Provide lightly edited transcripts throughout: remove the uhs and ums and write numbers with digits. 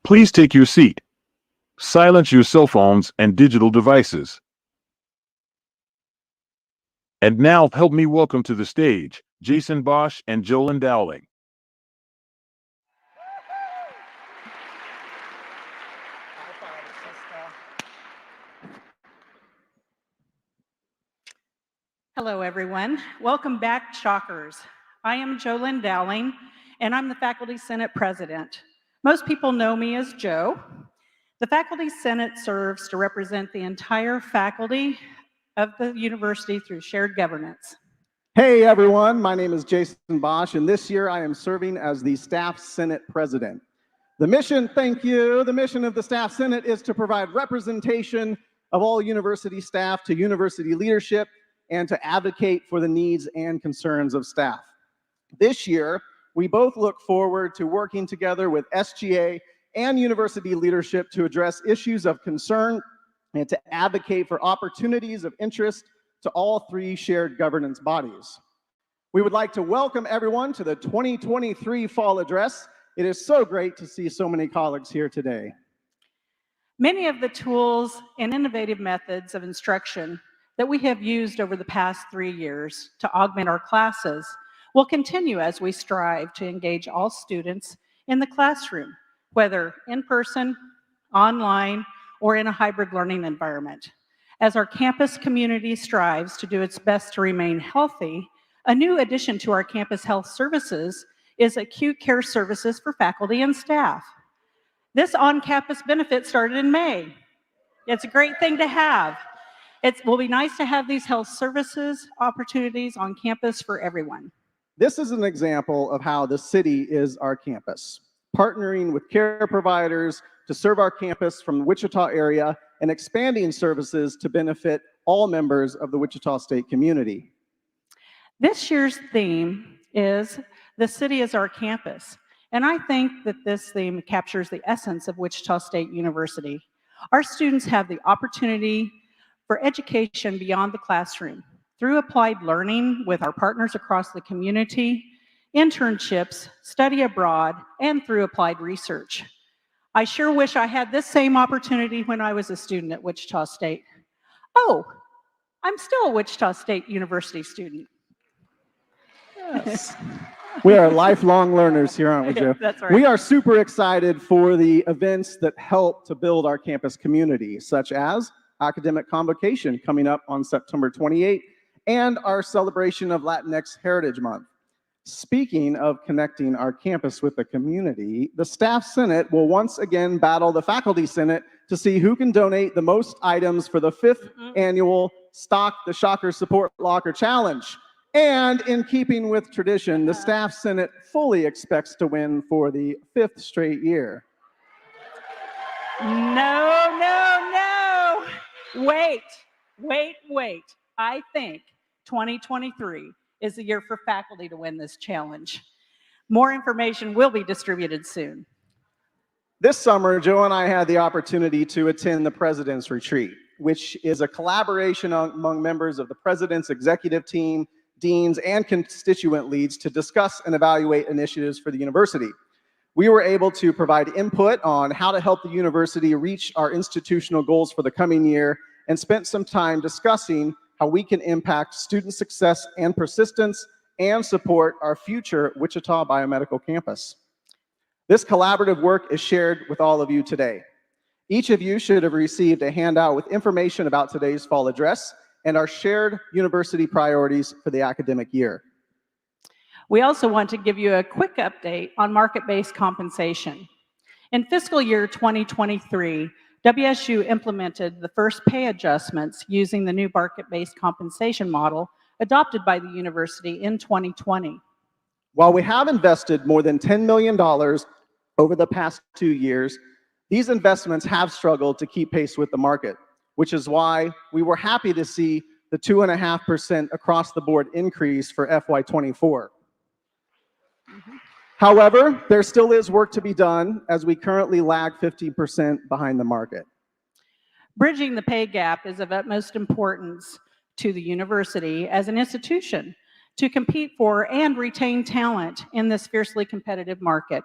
Please take your seat. Silence your cell phones and digital devices. And now help me welcome to the stage Jason Bosch and Jolyn Dowling. Hello, everyone. Welcome back, Shockers. I am Jolyn Dowling, and I'm the Faculty Senate President. Most people know me as Joe. The Faculty Senate serves to represent the entire faculty of the university through shared governance. Hey everyone, my name is Jason Bosch, and this year I am serving as the Staff Senate President. The mission of the Staff Senate is to provide representation of all university staff to university leadership and to advocate for the needs and concerns of staff. This year, we both look forward to working together with SGA and university leadership to address issues of concern and to advocate for opportunities of interest to all three shared governance bodies. We would like to welcome everyone to the 2023 Fall Address. It is so great to see so many colleagues here today. Many of the tools and innovative methods of instruction that we have used over the past 3 years to augment our classes will continue as we strive to engage all students in the classroom, whether in person, online, or in a hybrid learning environment. As our campus community strives to do its best to remain healthy, a new addition to our campus health services is acute care services for faculty and staff. This on-campus benefit started in May. It's a great thing to have. It will be nice to have these health services opportunities on campus for everyone. This is an example of how the city is our campus, partnering with care providers to serve our campus from the Wichita area and expanding services to benefit all members of the Wichita State community. This year's theme is "The City is Our Campus," and I think that this theme captures the essence of Wichita State University. Our students have the opportunity for education beyond the classroom through applied learning with our partners across the community, internships, study abroad, and through applied research. I sure wish I had this same opportunity when I was a student at Wichita State. Oh, I'm still a Wichita State University student. Yes. We are lifelong learners here, aren't we, Joe? That's right. We are super excited for the events that help to build our campus community, such as Academic Convocation coming up on September 28th, and our celebration of Latinx Heritage Month. Speaking of connecting our campus with the community, the Staff Senate will once again battle the Faculty Senate to see who can donate the most items for the 5th annual Stock the Shocker Support Locker Challenge. And in keeping with tradition, the Staff Senate fully expects to win for the 5th straight year. No. Wait. I think 2023 is the year for faculty to win this challenge. More information will be distributed soon. This summer, Joe and I had the opportunity to attend the President's Retreat, which is a collaboration among members of the President's executive team, deans, and constituent leads to discuss and evaluate initiatives for the university. We were able to provide input on how to help the university reach our institutional goals for the coming year and spent some time discussing how we can impact student success and persistence and support our future Wichita Biomedical Campus. This collaborative work is shared with all of you today. Each of you should have received a handout with information about today's fall address and our shared university priorities for the academic year. We also want to give you a quick update on market-based compensation. In fiscal year 2023, WSU implemented the first pay adjustments using the new market-based compensation model adopted by the university in 2020. While we have invested more than $10 million over the past 2 years, these investments have struggled to keep pace with the market, which is why we were happy to see the 2.5% across the board increase for FY24. However, there still is work to be done as we currently lag 50% behind the market. Bridging the pay gap is of utmost importance to the university as an institution to compete for and retain talent in this fiercely competitive market.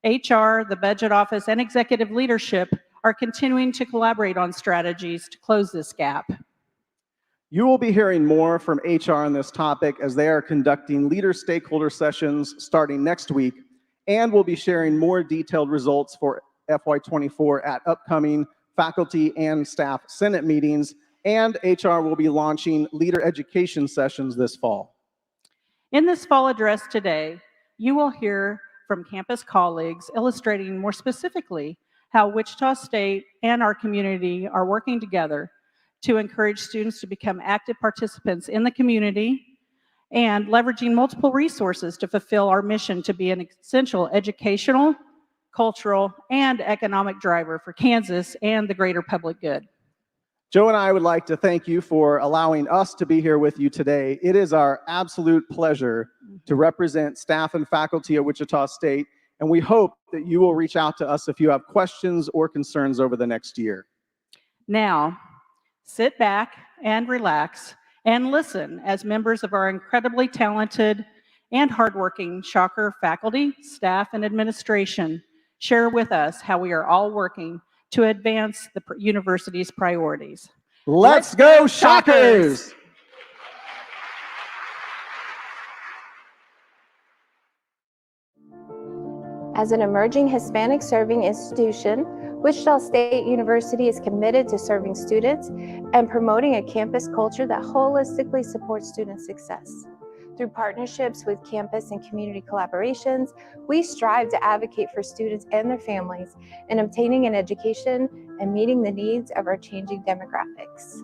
HR, the budget office, and executive leadership are continuing to collaborate on strategies to close this gap. You will be hearing more from HR on this topic as they are conducting leader stakeholder sessions starting next week, and will be sharing more detailed results for FY24 at upcoming faculty and staff Senate meetings, and HR will be launching leader education sessions this fall. In this fall address today, you will hear from campus colleagues illustrating more specifically how Wichita State and our community are working together to encourage students to become active participants in the community and leveraging multiple resources to fulfill our mission to be an essential educational, cultural, and economic driver for Kansas and the greater public good. Joe and I would like to thank you for allowing us to be here with you today. It is our absolute pleasure to represent staff and faculty at Wichita State, and we hope that you will reach out to us if you have questions or concerns over the next year. Now, sit back and relax and listen as members of our incredibly talented and hardworking Shocker faculty, staff, and administration share with us how we are all working to advance the university's priorities. Let's go, Shockers! As an emerging Hispanic serving institution, Wichita State University is committed to serving students and promoting a campus culture that holistically supports student success. Through partnerships with campus and community collaborations, we strive to advocate for students and their families in obtaining an education and meeting the needs of our changing demographics.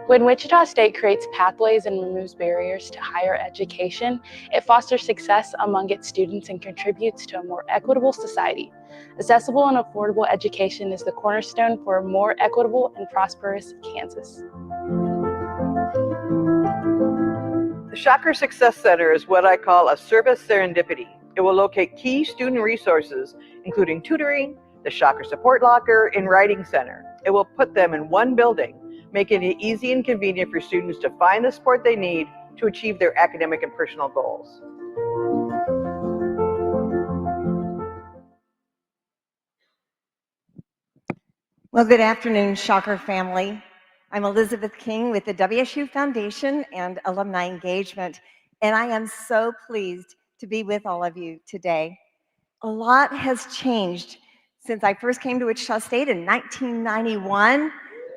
When Wichita State creates pathways and removes barriers to higher education, it fosters success among its students and contributes to a more equitable society. Accessible and affordable education is the cornerstone for a more equitable and prosperous Kansas. The Shocker Success Center is what I call a service serendipity. It will locate key student resources, including tutoring, the Shocker Support Locker, and Writing Center. It will put them in one building, making it easy and convenient for students to find the support they need to achieve their academic and personal goals. Well, good afternoon, Shocker family. I'm Elizabeth King with the WSU Foundation and Alumni Engagement, and I am so pleased to be with all of you today. A lot has changed since I first came to Wichita State in 1991.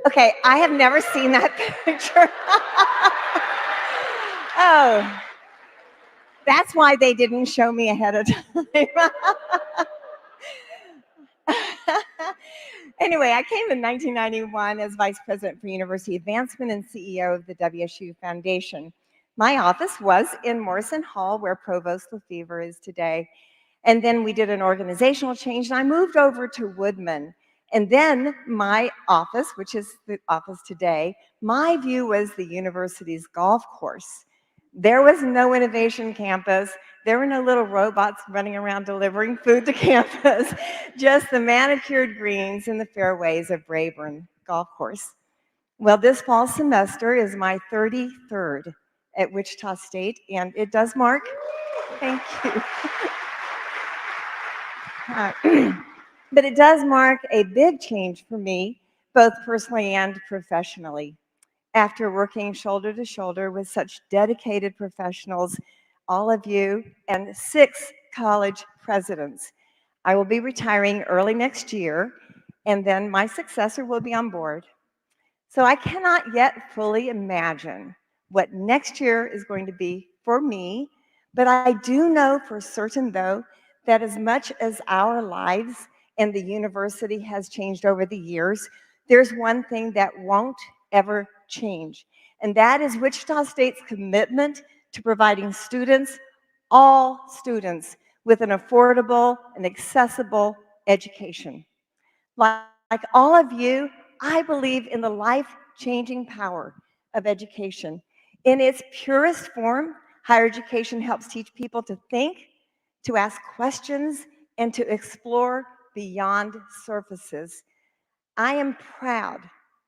Okay, I have never seen that picture. Oh, that's why they didn't show me ahead of time. Anyway, I came in 1991 as Vice President for University Advancement and CEO of the WSU Foundation. My office was in Morrison Hall, where Provost Lefevre is today. And then we did an organizational change, and I moved over to Woodman. And then my office, which is the office today, my view was the university's golf course. There was no innovation campus. There were no little robots running around delivering food to campus, just the manicured greens and the fairways of Rayburn Golf Course. Well, this fall semester is my 33rd at Wichita State, and it does mark, thank you. But it does mark a big change for me, both personally and professionally. After working shoulder to shoulder with such dedicated professionals, all of you, and 6 college presidents, I will be retiring early next year, and then my successor will be on board. So I cannot yet fully imagine what next year is going to be for me, but I do know for certain, though, that as much as our lives and the university has changed over the years, there's one thing that won't ever change, and that is Wichita State's commitment to providing students, all students, with an affordable and accessible education. Like all of you, I believe in the life-changing power of education. In its purest form, higher education helps teach people to think, to ask questions, and to explore beyond surfaces. I am proud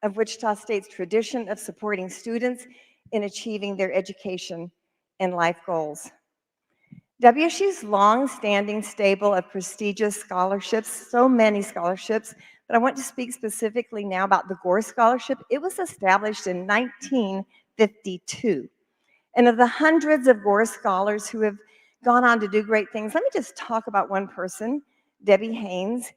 of Wichita State's tradition of supporting students in achieving their education and life goals. WSU's long-standing stable of prestigious scholarships, so many scholarships, but I want to speak specifically now about the Gore Scholarship. It was established in 1952. And of the hundreds of Gore Scholars who have gone on to do great things, let me just talk about one person, Debbie Haynes.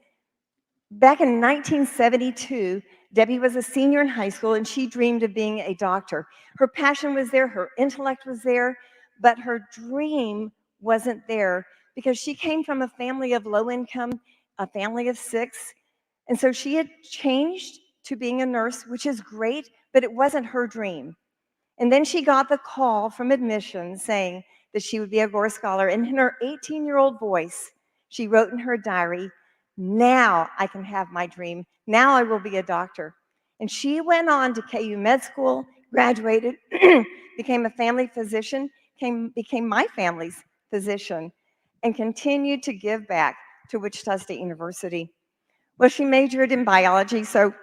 Back in 1972, Debbie was a senior in high school and she dreamed of being a doctor. Her passion was there, her intellect was there, but her dream wasn't there because she came from a family of low income, a family of 6. And so she had changed to being a nurse, which is great, but it wasn't her dream. And then she got the call from admissions saying that she would be a Gore Scholar. And in her 18-year-old voice, she wrote in her diary, "Now I can have my dream. Now I will be a doctor." And she went on to KU Med School, graduated, became a family physician, became my family's physician, and continued to give back to Wichita State University. Well, she majored in biology, so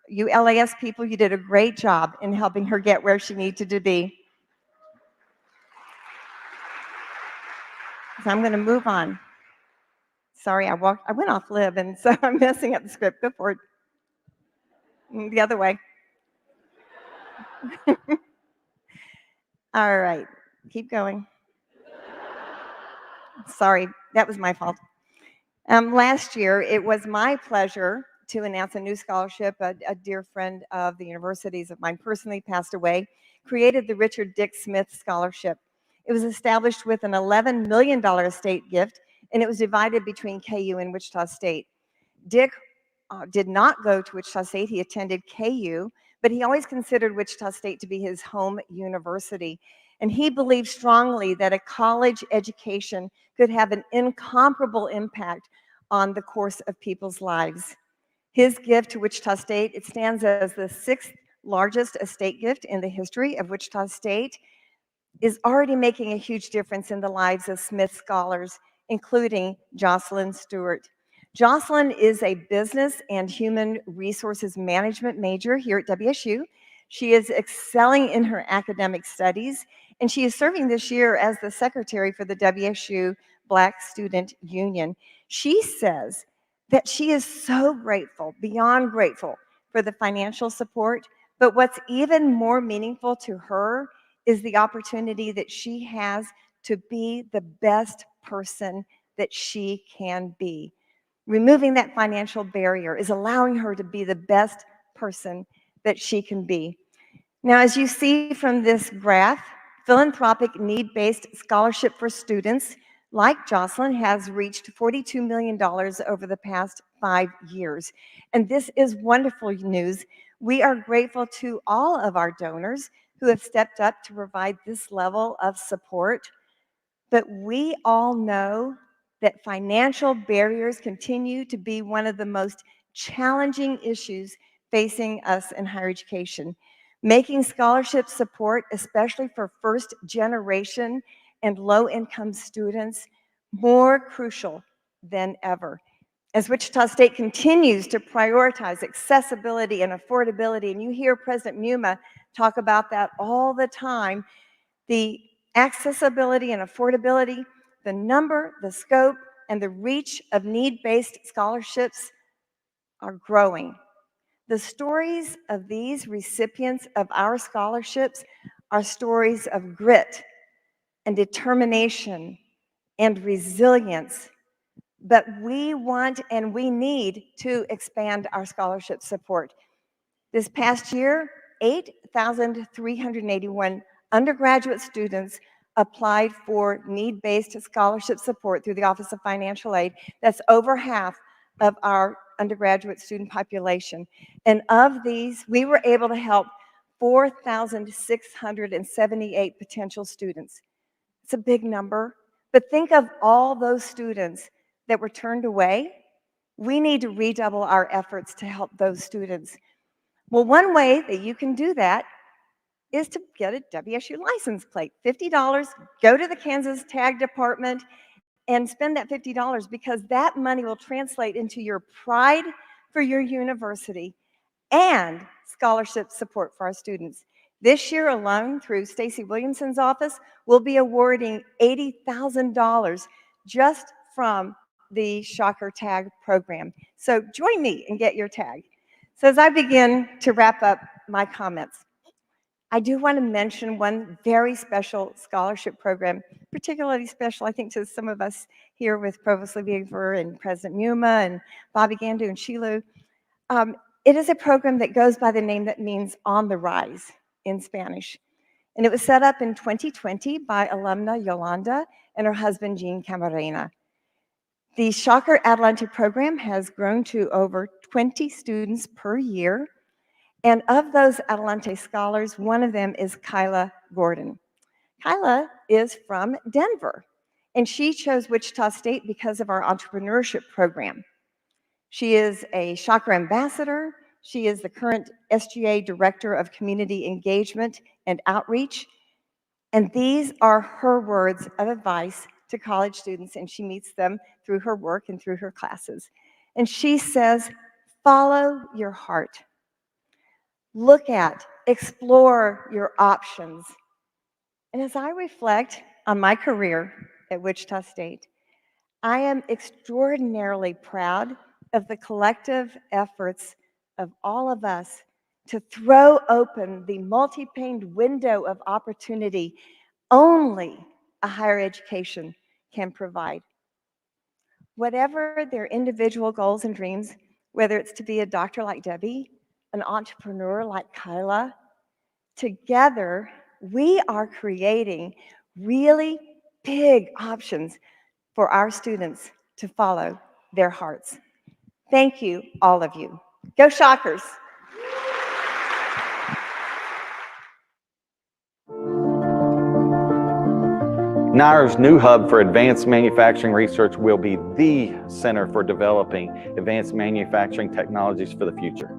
you LAS people, you did a great job in helping her get where she needed to be. So I'm going to move on. Sorry, I went off lib, and so I'm messing up the script. Go forward. The other way. All right, keep going. Sorry, that was my fault. Last year, it was my pleasure to announce a new scholarship. A dear friend of the universities of mine personally passed away, created the Richard Dick Smith Scholarship. It was established with an $11 million estate gift, and it was divided between KU and Wichita State. Dick did not go to Wichita State. He attended KU, but he always considered Wichita State to be his home university. And he believed strongly that a college education could have an incomparable impact on the course of people's lives. His gift to Wichita State, it stands as the 6th largest estate gift in the history of Wichita State, is already making a huge difference in the lives of Smith scholars, including Jocelyn Stewart. Jocelyn is a business and human resources management major here at WSU. She is excelling in her academic studies, and she is serving this year as the secretary for the WSU Black Student Union. She says that she is so grateful, beyond grateful, for the financial support, but what's even more meaningful to her is the opportunity that she has to be the best person that she can be. Removing that financial barrier is allowing her to be the best person that she can be. Now, as you see from this graph, philanthropic need-based scholarship for students like Jocelyn has reached $42 million over the past 5 years. And this is wonderful news. We are grateful to all of our donors who have stepped up to provide this level of support. But we all know that financial barriers continue to be one of the most challenging issues facing us in higher education. Making scholarship support, especially for first generation and low-income students, more crucial than ever. As Wichita State continues to prioritize accessibility and affordability, and you hear President Muma talk about that all the time, the accessibility and affordability, the number, the scope, and the reach of need-based scholarships are growing. The stories of these recipients of our scholarships are stories of grit and determination and resilience. But we want and we need to expand our scholarship support. This past year, 8,381 undergraduate students applied for need-based scholarship support through the Office of Financial Aid. That's over half of our undergraduate student population. And of these, we were able to help 4,678 potential students. It's a big number, but think of all those students that were turned away. We need to redouble our efforts to help those students. Well, one way that you can do that is to get a WSU license plate. $50, go to the Kansas Tag Department and spend that $50 because that money will translate into your pride for your university and scholarship support for our students. This year alone, through Stacy Williamson's office, we'll be awarding $80,000 just from the Shocker Tag program. So join me and get your tag. So as I begin to wrap up my comments, I do want to mention one very special scholarship program, particularly special, I think, to some of us here with Provost Lebeaver and President Muma and Bobby Gandu and Shilu. It is a program that goes by the name that means on the rise in Spanish. And it was set up in 2020 by alumna Yolanda and her husband, Jean Camarena. The Shocker Adelante program has grown to over 20 students per year. And of those Adelante scholars, one of them is Kyla Gordon. Kyla is from Denver, and she chose Wichita State because of our entrepreneurship program. She is a Shocker ambassador. She is the current SGA Director of Community Engagement and Outreach. And these are her words of advice to college students, and she meets them through her work and through her classes. And she says, follow your heart. Look at, explore your options. And as I reflect on my career at Wichita State, I am extraordinarily proud of the collective efforts of all of us to throw open the multi-paned window of opportunity only a higher education can provide. Whatever their individual goals and dreams, whether it's to be a doctor like Debbie, an entrepreneur like Kyla, together we are creating really big options for our students to follow their hearts. Thank you, all of you. Go Shockers! NIR's new hub for advanced manufacturing research will be the center for developing advanced manufacturing technologies for the future.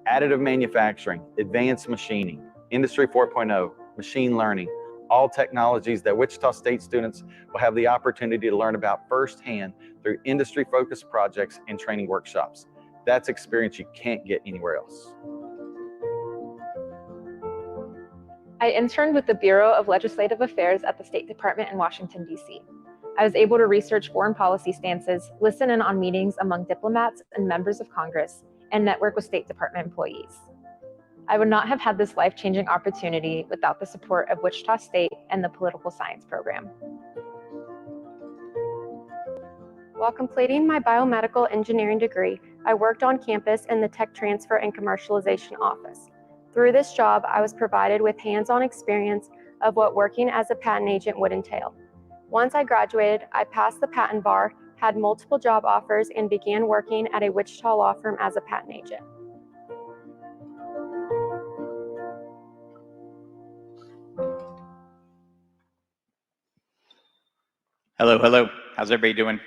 Additive manufacturing, advanced machining, Industry 4.0, machine learning, all technologies that Wichita State students will have the opportunity to learn about firsthand through industry-focused projects and training workshops. That's experience you can't get anywhere else. I interned with the Bureau of Legislative Affairs at the State Department in Washington, D.C. I was able to research foreign policy stances, listen in on meetings among diplomats and members of Congress, and network with State Department employees. I would not have had this life-changing opportunity without the support of Wichita State and the Political Science program. While completing my biomedical engineering degree, I worked on campus in the Tech Transfer and Commercialization Office. Through this job, I was provided with hands-on experience of what working as a patent agent would entail. Once I graduated, I passed the patent bar, had multiple job offers, and began working at a Wichita law firm as a patent agent. Hello, hello. How's everybody doing?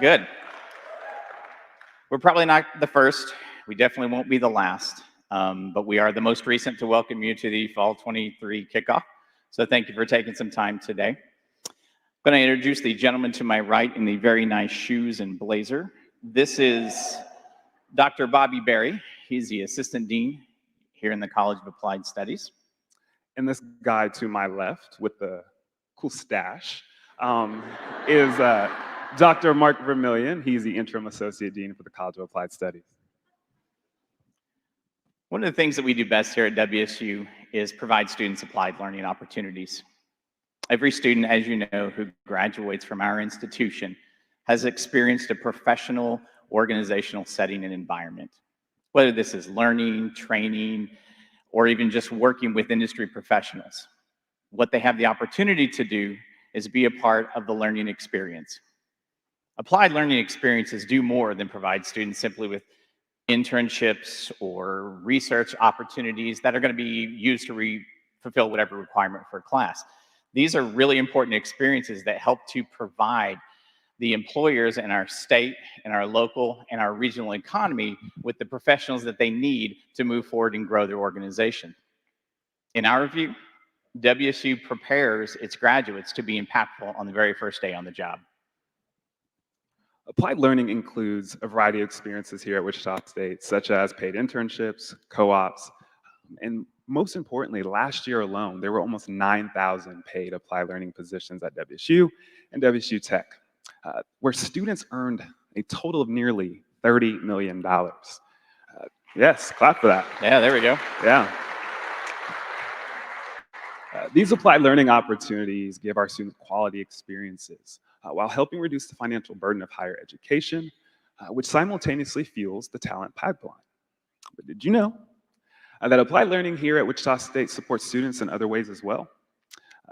Good. We're probably not the first. We definitely won't be the last. But we are the most recent to welcome you to the Fall 23 kickoff. So thank you for taking some time today. I'm going to introduce the gentleman to my right in the very nice shoes and blazer. This is Dr. Bobby Berry. He's the Assistant Dean here in the College of Applied Studies. And this guy to my left with the cool stash is Dr. Mark Vermillion. He's the Interim Associate Dean for the College of Applied Studies. One of the things that we do best here at WSU is provide students applied learning opportunities. Every student, as you know, who graduates from our institution has experienced a professional organizational setting and environment. Whether this is learning, training, or even just working with industry professionals. What they have the opportunity to do is be a part of the learning experience. Applied learning experiences do more than provide students simply with internships or research opportunities that are going to be used to fulfill whatever requirement for a class. These are really important experiences that help to provide the employers in our state, in our local, and our regional economy with the professionals that they need to move forward and grow their organization. In our view, WSU prepares its graduates to be impactful on the very first day on the job. Applied learning includes a variety of experiences here at Wichita State, such as paid internships, co-ops, and Most importantly, last year alone, there were almost 9,000 paid applied learning positions at WSU and WSU Tech, where students earned a total of nearly $30 million. Yes, clap for that. Yeah, there we go. Yeah. These applied learning opportunities give our students quality experiences while helping reduce the financial burden of higher education, which simultaneously fuels the talent pipeline. But did you know that applied learning here at Wichita State supports students in other ways as well?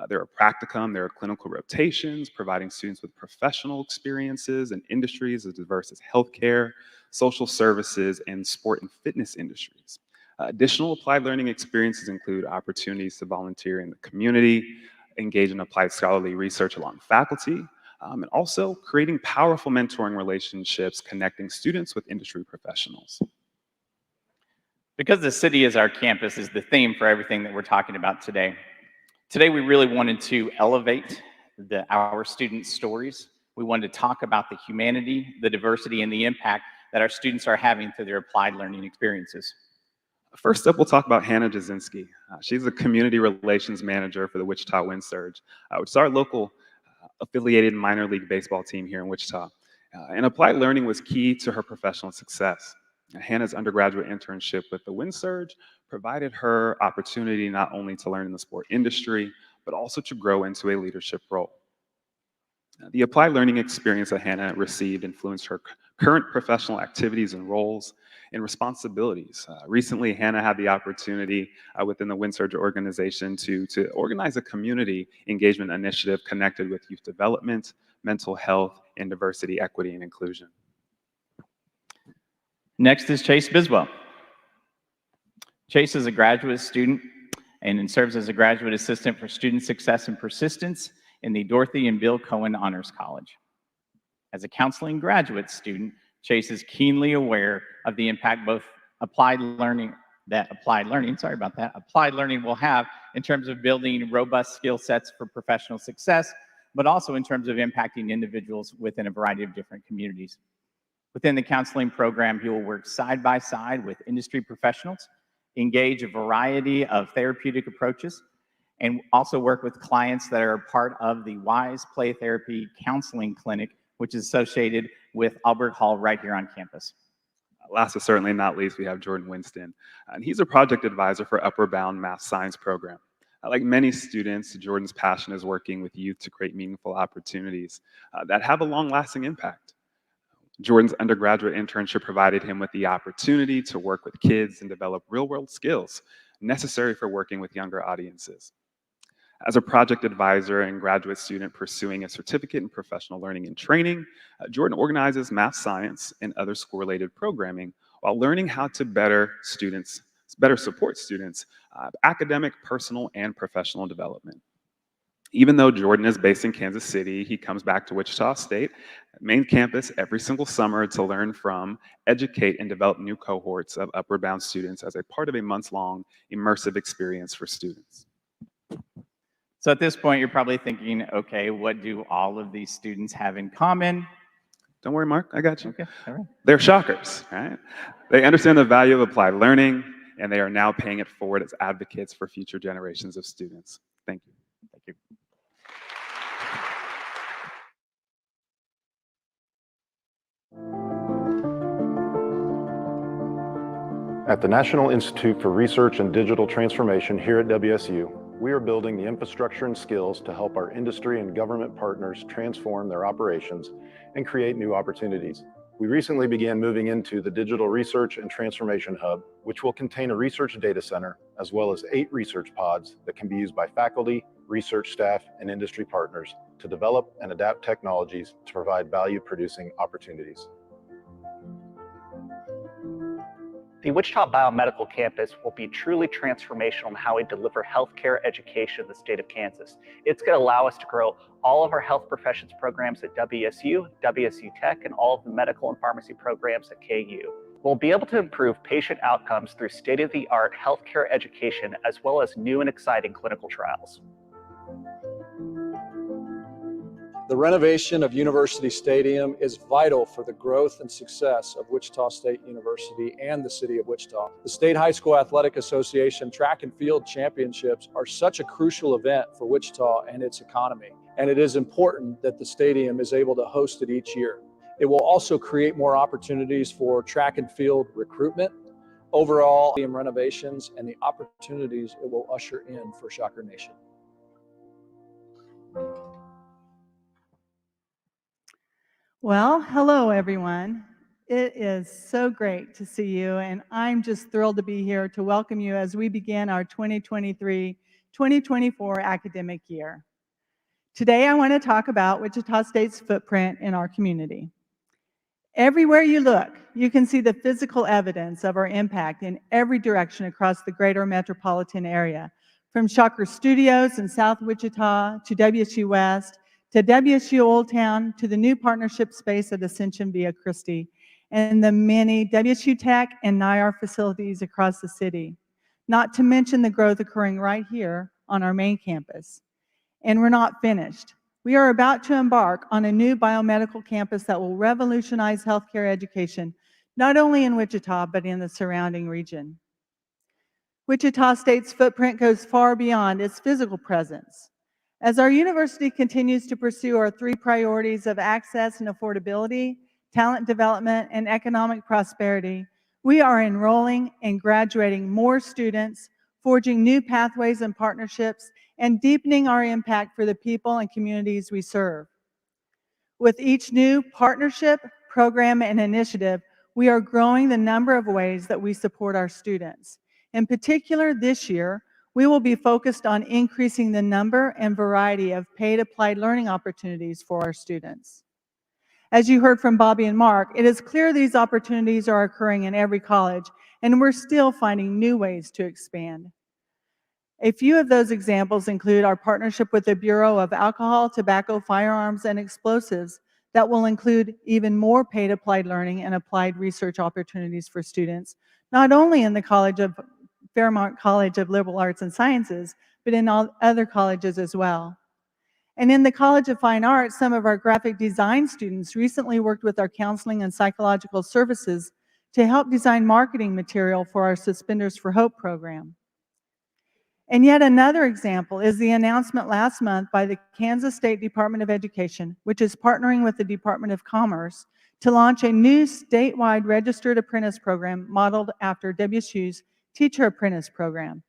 There are practicum, there are clinical rotations, providing students with professional experiences in industries as diverse as healthcare, social services, and sport and fitness industries. Additional applied learning experiences include opportunities to volunteer in the community, engage in applied scholarly research along faculty, and also creating powerful mentoring relationships connecting students with industry professionals. Because the city is our campus is the theme for everything that we're talking about today. Today, we really wanted to elevate our students' stories. We wanted to talk about the humanity, the diversity, and the impact that our students are having through their applied learning experiences. First up, we'll talk about Hannah Jasinski. She's the Community Relations Manager for the Wichita Wind Surge, which is our local affiliated minor league baseball team here in Wichita. And applied learning was key to her professional success. Hannah's undergraduate internship with the Wind Surge provided her opportunity not only to learn in the sport industry, but also to grow into a leadership role. The applied learning experience that Hannah received influenced her current professional activities and roles and responsibilities. Recently, Hannah had the opportunity within the Wind Surge organization to organize a community engagement initiative connected with youth development, mental health, and diversity, equity, and inclusion. Next is Chase Biswell. Chase is a graduate student and serves as a graduate assistant for student success and persistence in the Dorothy and Bill Cohen Honors College. As a counseling graduate student, Chase is keenly aware of the impact both applied learning will have in terms of building robust skill sets for professional success, but also in terms of impacting individuals within a variety of different communities. Within the counseling program, he will work side by side with industry professionals, engage a variety of therapeutic approaches, and also work with clients that are part of the WISE Play Therapy Counseling Clinic, which is associated with Alberg Hall right here on campus. Last but certainly not least, we have Jordan Winston, and he's a project advisor for Upward Bound Math Science program. Like many students, Jordan's passion is working with youth to create meaningful opportunities that have a long-lasting impact. Jordan's undergraduate internship provided him with the opportunity to work with kids and develop real-world skills necessary for working with younger audiences. As a project advisor and graduate student pursuing a certificate in professional learning and training, Jordan organizes math science and other school-related programming while learning how to better support students' academic, personal, and professional development. Even though Jordan is based in Kansas City, he comes back to Wichita State main campus every single summer to learn from, educate, and develop new cohorts of Upward Bound students as a part of a months-long immersive experience for students. So at this point, you're probably thinking, okay, what do all of these students have in common? Don't worry, Mark, I got you. Okay, all right. They're shockers, right? They understand the value of applied learning, and they are now paying it forward as advocates for future generations of students. Thank you. Thank you. At the National Institute for Research and Digital Transformation here at WSU, we are building the infrastructure and skills to help our industry and government partners transform their operations and create new opportunities. We recently began moving into the Digital Research and Transformation Hub, which will contain a research data center, as well as 8 research pods that can be used by faculty, research staff, and industry partners to develop and adapt technologies to provide value-producing opportunities. The Wichita Biomedical Campus will be truly transformational in how we deliver healthcare education in the state of Kansas. It's going to allow us to grow all of our health professions programs at WSU, WSU Tech, and all of the medical and pharmacy programs at KU. We'll be able to improve patient outcomes through state-of-the-art healthcare education, as well as new and exciting clinical trials. The renovation of University Stadium is vital for the growth and success of Wichita State University and the city of Wichita. The State High School Athletic Association Track and Field Championships are such a crucial event for Wichita and its economy, and it is important that the stadium is able to host it each year. It will also create more opportunities for track and field recruitment, overall stadium renovations, and the opportunities it will usher in for Shocker Nation. Well, hello everyone. It is so great to see you, and I'm just thrilled to be here to welcome you as we begin our 2023-2024 academic year. Today I want to talk about Wichita State's footprint in our community. Everywhere you look, you can see the physical evidence of our impact in every direction across the greater metropolitan area, from Shocker Studios in South Wichita to WSU West, to WSU Old Town, to the new partnership space at Ascension Via Christi, and the many WSU Tech and NIAR facilities across the city, not to mention the growth occurring right here on our main campus. And we're not finished. We are about to embark on a new biomedical campus that will revolutionize healthcare education, not only in Wichita, but in the surrounding region. Wichita State's footprint goes far beyond its physical presence. As our university continues to pursue our three priorities of access and affordability, talent development, and economic prosperity, we are enrolling and graduating more students, forging new pathways and partnerships, and deepening our impact for the people and communities we serve. With each new partnership, program, and initiative, we are growing the number of ways that we support our students. In particular, this year, we will be focused on increasing the number and variety of paid applied learning opportunities for our students. As you heard from Bobby and Mark, it is clear these opportunities are occurring in every college, and we're still finding new ways to expand. A few of those examples include our partnership with the Bureau of Alcohol, Tobacco, Firearms, and Explosives that will include even more paid applied learning and applied research opportunities for students, not only in the Fairmont College of Liberal Arts and Sciences, but in all other colleges as well. And in the College of Fine Arts, some of our graphic design students recently worked with our counseling and psychological services to help design marketing material for our Suspenders for Hope program. And yet another example is the announcement last month by the Kansas State Department of Education, which is partnering with the Department of Commerce to launch a new statewide registered apprentice program modeled after WSU's Teacher Apprentice program.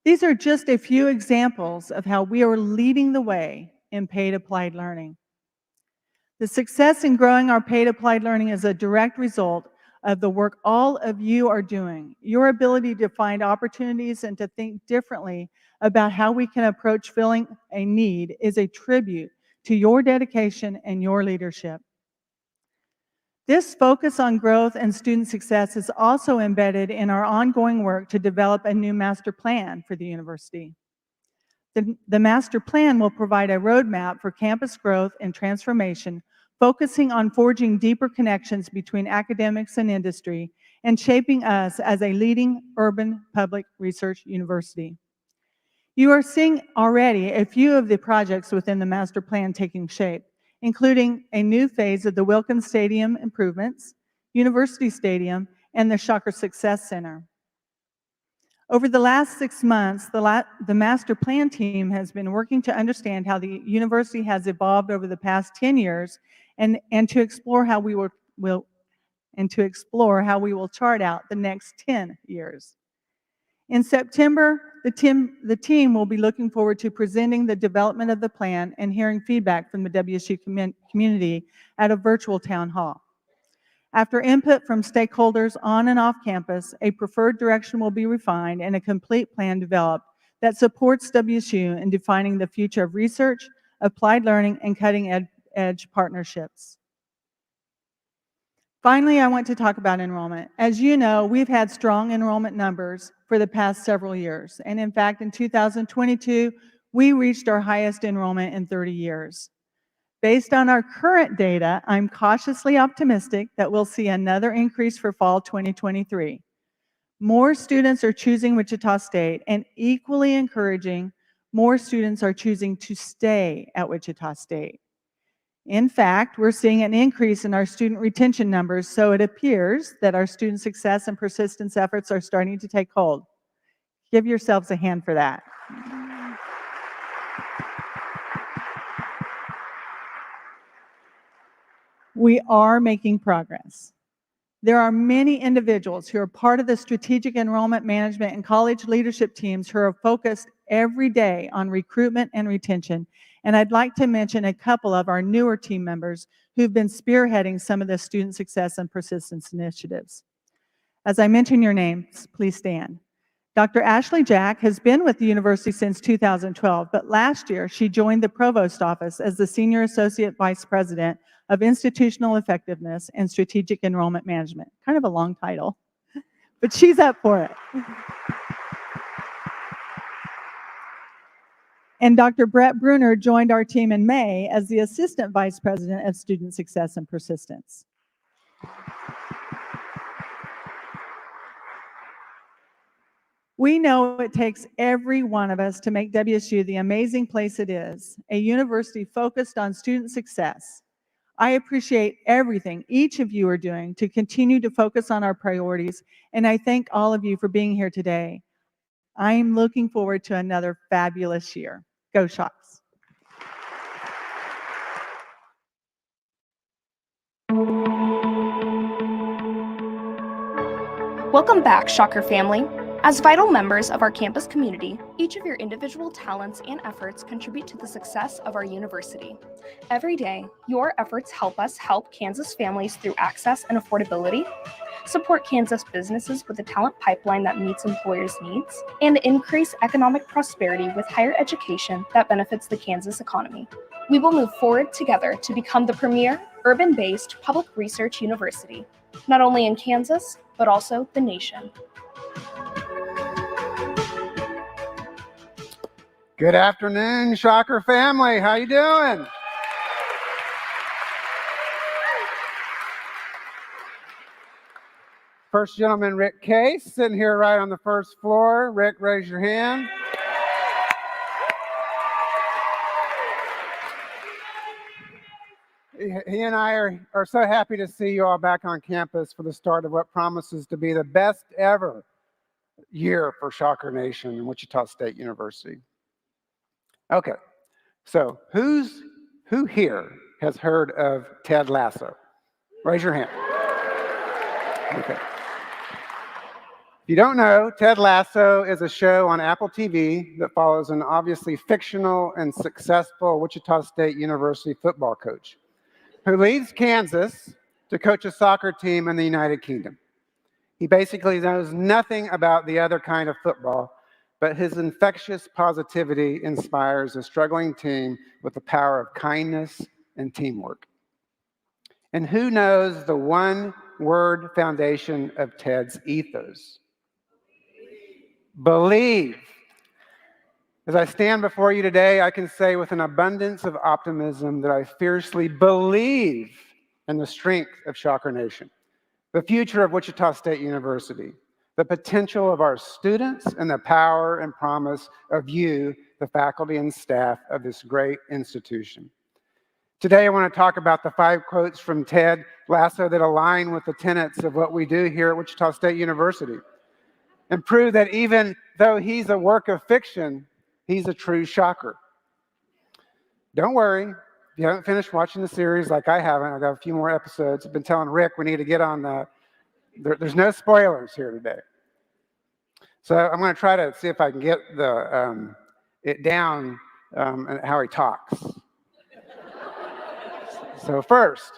These are just a few examples of how we are leading the way in paid applied learning. The success in growing our paid applied learning is a direct result of the work all of you are doing. Your ability to find opportunities and to think differently about how we can approach filling a need is a tribute to your dedication and your leadership. This focus on growth and student success is also embedded in our ongoing work to develop a new master plan for the university. The master plan will provide a roadmap for campus growth and transformation, focusing on forging deeper connections between academics and industry and shaping us as a leading urban public research university. You are seeing already a few of the projects within the master plan taking shape, including a new phase of the Wilkins Stadium improvements, University Stadium, and the Shocker Success Center. Over the last 6 months, the master plan team has been working to understand how the university has evolved over the past 10 years and to explore how we will chart out the next 10 years. In September, the team will be looking forward to presenting the development of the plan and hearing feedback from the WSU community at a virtual town hall. After input from stakeholders on and off campus, a preferred direction will be refined and a complete plan developed that supports WSU in defining the future of research, applied learning, and cutting-edge partnerships. Finally, I want to talk about enrollment. As you know, we've had strong enrollment numbers for the past several years. And in fact, in 2022, we reached our highest enrollment in 30 years. Based on our current data, I'm cautiously optimistic that we'll see another increase for fall 2023. More students are choosing Wichita State, and equally encouraging, more students are choosing to stay at Wichita State. In fact, we're seeing an increase in our student retention numbers, so it appears that our student success and persistence efforts are starting to take hold. Give yourselves a hand for that. We are making progress. There are many individuals who are part of the strategic enrollment management and college leadership teams who are focused every day on recruitment and retention. And I'd like to mention a couple of our newer team members who've been spearheading some of the student success and persistence initiatives. As I mention your names, please stand. Dr. Ashley Jack has been with the university since 2012, but last year she joined the provost office as the Senior Associate Vice President of Institutional Effectiveness and Strategic Enrollment Management. Kind of a long title, but she's up for it. And Dr. Brett Bruner joined our team in May as the Assistant Vice President of Student Success and Persistence. We know it takes every one of us to make WSU the amazing place it is, a university focused on student success. I appreciate everything each of you are doing to continue to focus on our priorities, and I thank all of you for being here today. I'm looking forward to another fabulous year. Go Shocks! Welcome back, Shocker family. As vital members of our campus community, each of your individual talents and efforts contribute to the success of our university. Every day, your efforts help us help Kansas families through access and affordability, support Kansas businesses with a talent pipeline that meets employers' needs, and increase economic prosperity with higher education that benefits the Kansas economy. We will move forward together to become the premier, urban-based public research university, not only in Kansas, but also the nation. Good afternoon, Shocker family. How you doing? First gentleman, Rick Case, sitting here right on the first floor. Rick, raise your hand. He and I are so happy to see you all back on campus for the start of what promises to be the best ever year for Shocker Nation and Wichita State University. Okay, so who here has heard of Ted Lasso? Raise your hand. Okay. If you don't know, Ted Lasso is a show on Apple TV that follows an obviously fictional and successful Wichita State University football coach who leaves Kansas to coach a soccer team in the United Kingdom. He basically knows nothing about the other kind of football, but his infectious positivity inspires a struggling team with the power of kindness and teamwork. And who knows the one-word foundation of Ted's ethos? Believe. As I stand before you today, I can say with an abundance of optimism that I fiercely believe in the strength of Shocker Nation, the future of Wichita State University, the potential of our students, and the power and promise of you, the faculty and staff of this great institution. Today, I want to talk about the 5 quotes from Ted Lasso that align with the tenets of what we do here at Wichita State University and prove that even though he's a work of fiction, he's a true shocker. Don't worry, if you haven't finished watching the series like I haven't, I've got a few more episodes. I've been telling Rick we need to get on the there's no spoilers here today. So I'm going to try to see if I can get it down and how he talks. So first,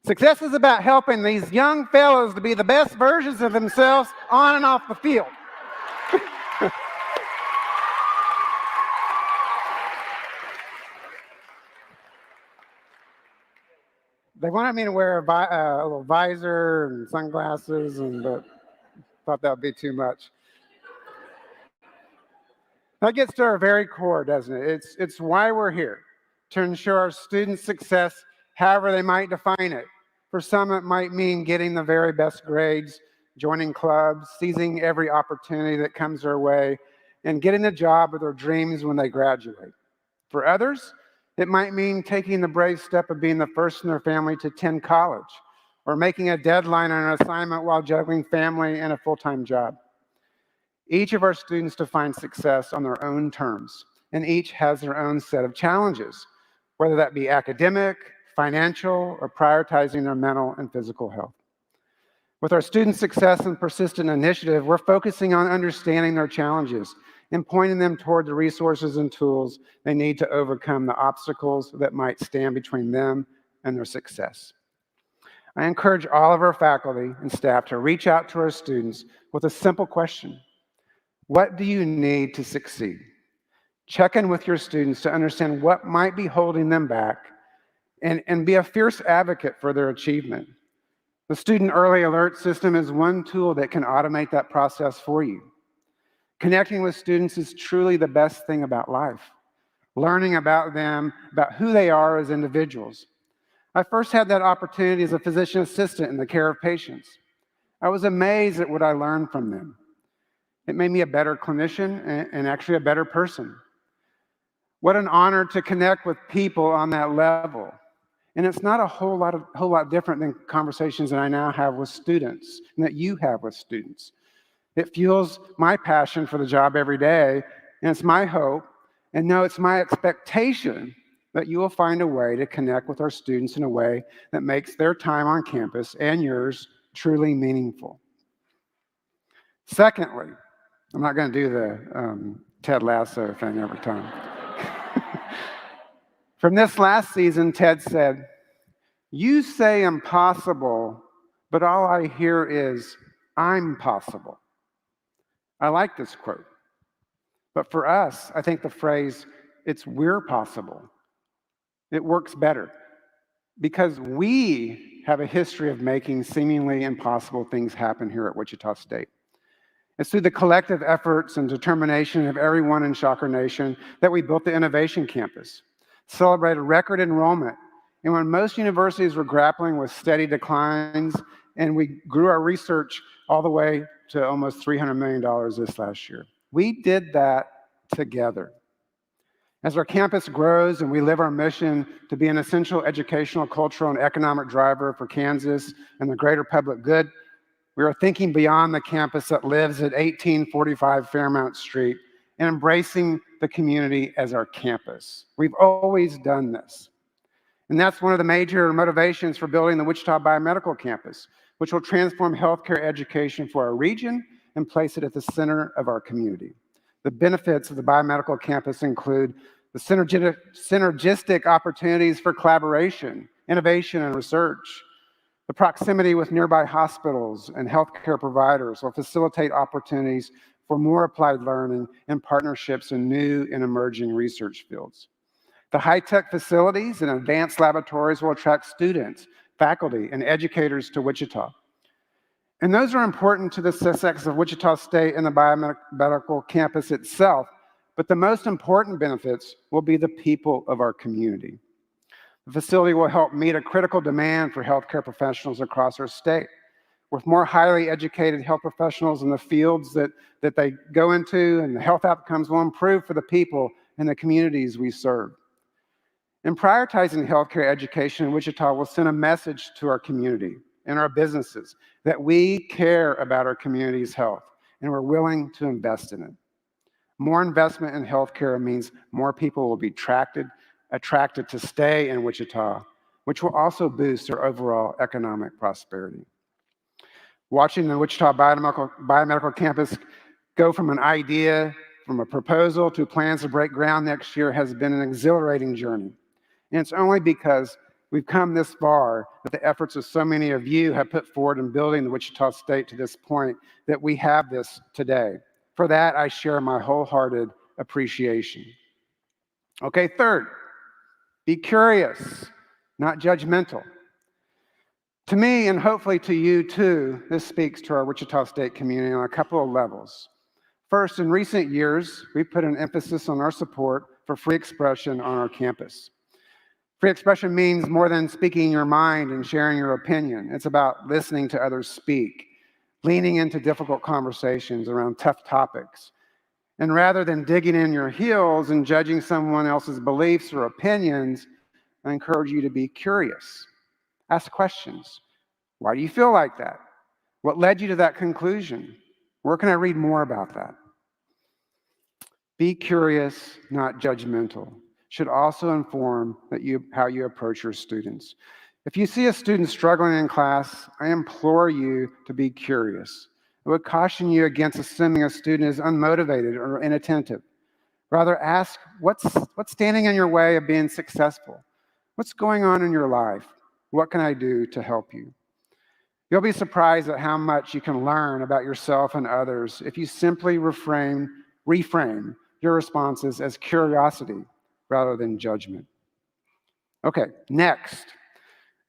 success is about helping these young fellows to be the best versions of themselves on and off the field. They wanted me to wear a little visor and sunglasses, but thought that would be too much. That gets to our very core, doesn't it? It's why we're here, to ensure our students' success, however they might define it. For some, it might mean getting the very best grades, joining clubs, seizing every opportunity that comes their way, and getting the job of their dreams when they graduate. For others, It might mean taking the brave step of being the first in their family to attend college, or making a deadline on an assignment while juggling family and a full-time job. Each of our students defines success on their own terms, and each has their own set of challenges, whether that be academic, financial, or prioritizing their mental and physical health. With our Student Success and Persistent Initiative, we're focusing on understanding their challenges and pointing them toward the resources and tools they need to overcome the obstacles that might stand between them and their success. I encourage all of our faculty and staff to reach out to our students with a simple question: what do you need to succeed? Check in with your students to understand what might be holding them back, and be a fierce advocate for their achievement. The Student Early Alert System is one tool that can automate that process for you. Connecting with students is truly the best thing about life. Learning about them, about who they are as individuals. I first had that opportunity as a physician assistant in the care of patients. I was amazed at what I learned from them. It made me a better clinician and actually a better person. What an honor to connect with people on that level. And it's not a whole lot different than conversations that I now have with students and that you have with students. It fuels my passion for the job every day, and it's my hope, and no, it's my expectation that you will find a way to connect with our students in a way that makes their time on campus and yours truly meaningful. Secondly, I'm not going to do the Ted Lasso thing every time. From this last season, Ted said, "You say impossible, but all I hear is, I'm possible." I like this quote. But for us, I think the phrase, "it's we're possible," it works better because we have a history of making seemingly impossible things happen here at Wichita State. It's through the collective efforts and determination of everyone in Shocker Nation that we built the Innovation Campus, celebrated record enrollment, and when most universities were grappling with steady declines, and we grew our research all the way to almost $300 million this last year. We did that together. As our campus grows and we live our mission to be an essential educational, cultural, and economic driver for Kansas and the greater public good, we are thinking beyond the campus that lives at 1845 Fairmount Street and embracing the community as our campus. We've always done this. And that's one of the major motivations for building the Wichita Biomedical Campus, which will transform healthcare education for our region and place it at the center of our community. The benefits of the Biomedical Campus include the synergistic opportunities for collaboration, innovation, and research. The proximity with nearby hospitals and healthcare providers will facilitate opportunities for more applied learning and partnerships in new and emerging research fields. The high-tech facilities and advanced laboratories will attract students, faculty, and educators to Wichita. And those are important to the success of Wichita State and the Biomedical Campus itself, but the most important benefits will be the people of our community. The facility will help meet a critical demand for healthcare professionals across our state. With more highly educated health professionals in the fields that they go into, and the health outcomes will improve for the people and the communities we serve. In prioritizing healthcare education in Wichita, we'll send a message to our community and our businesses that we care about our community's health and we're willing to invest in it. More investment in healthcare means more people will be attracted to stay in Wichita, which will also boost our overall economic prosperity. Watching the Wichita Biomedical Campus go from an idea, from a proposal to plans to break ground next year has been an exhilarating journey. And it's only because we've come this far that the efforts of so many of you have put forward in building the Wichita State to this point that we have this today. For that, I share my wholehearted appreciation. Okay, third, be curious, not judgmental. To me, and hopefully to you too, this speaks to our Wichita State community on a couple of levels. First, in recent years, we've put an emphasis on our support for free expression on our campus. Free expression means more than speaking your mind and sharing your opinion. It's about listening to others speak, leaning into difficult conversations around tough topics, And rather than digging in your heels and judging someone else's beliefs or opinions, I encourage you to be curious. Ask questions. Why do you feel like that? What led you to that conclusion? Where can I read more about that? Be curious, not judgmental. Should also inform how you approach your students. If you see a student struggling in class, I implore you to be curious. I would caution you against assuming a student is unmotivated or inattentive. Rather, ask what's standing in your way of being successful? What's going on in your life? What can I do to help you? You'll be surprised at how much you can learn about yourself and others if you simply reframe your responses as curiosity rather than judgment. Okay, next.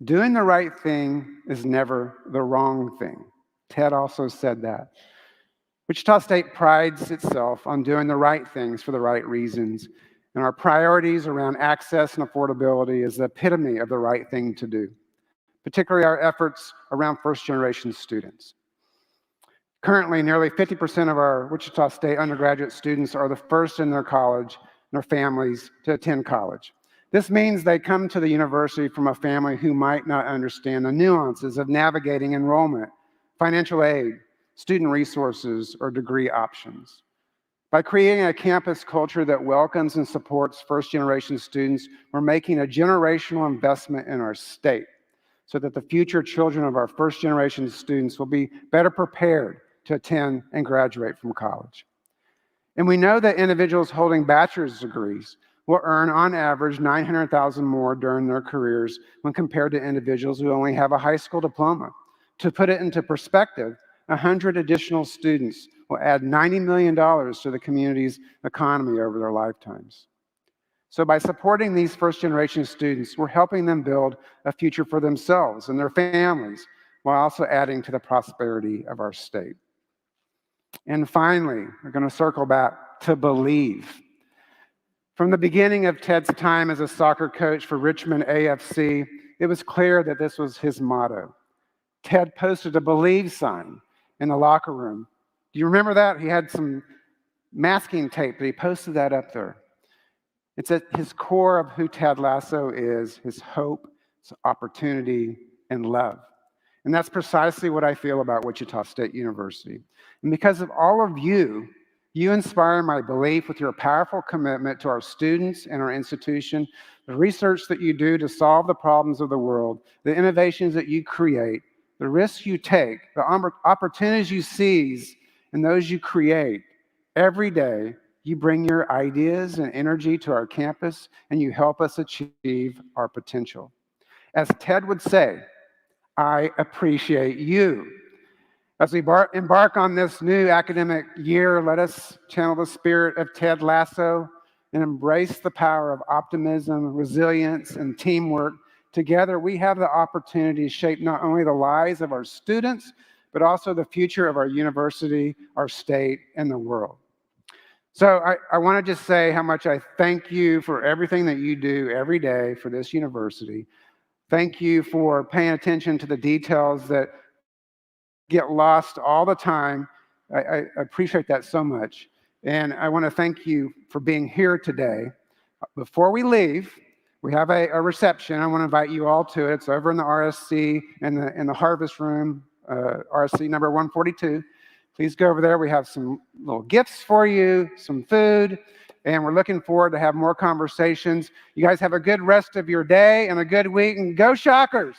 Doing the right thing is never the wrong thing. Ted also said that. Wichita State prides itself on doing the right things for the right reasons, and our priorities around access and affordability is the epitome of the right thing to do, particularly our efforts around first-generation students. Currently, nearly 50% of our Wichita State undergraduate students are the first in their college and their families to attend college. This means they come to the university from a family who might not understand the nuances of navigating enrollment, financial aid, student resources, or degree options. By creating a campus culture that welcomes and supports first-generation students, we're making a generational investment in our state so that the future children of our first-generation students will be better prepared to attend and graduate from college. And we know that individuals holding bachelor's degrees will earn on average $900,000 more during their careers when compared to individuals who only have a high school diploma. To put it into perspective, 100 additional students will add $90 million to the community's economy over their lifetimes. So by supporting these first-generation students, we're helping them build a future for themselves and their families, while also adding to the prosperity of our state. And finally, we're going to circle back to believe. From the beginning of Ted's time as a soccer coach for Richmond AFC, it was clear that this was his motto. Ted posted a believe sign in the locker room. Do you remember that? He had some masking tape, but he posted that up there. It's at his core of who Ted Lasso is, his hope, his opportunity, and love. And that's precisely what I feel about Wichita State University. And because of all of you, you inspire my belief with your powerful commitment to our students and our institution, the research that you do to solve the problems of the world, the innovations that you create, the risks you take, the opportunities you seize, and those you create. Every day, you bring your ideas and energy to our campus, and you help us achieve our potential. As Ted would say, I appreciate you. As we embark on this new academic year, let us channel the spirit of Ted Lasso and embrace the power of optimism, resilience, and teamwork. Together, we have the opportunity to shape not only the lives of our students, but also the future of our university, our state, and the world. So I want to just say how much I thank you for everything that you do every day for this university. Thank you for paying attention to the details that get lost all the time. I appreciate that so much. And I want to thank you for being here today. Before we leave, we have a reception. I want to invite you all to it. It's over in the RSC in the Harvest Room, RSC number 142. Please go over there. We have some little gifts for you, some food, and we're looking forward to have more conversations. You guys have a good rest of your day and a good week, and go Shockers!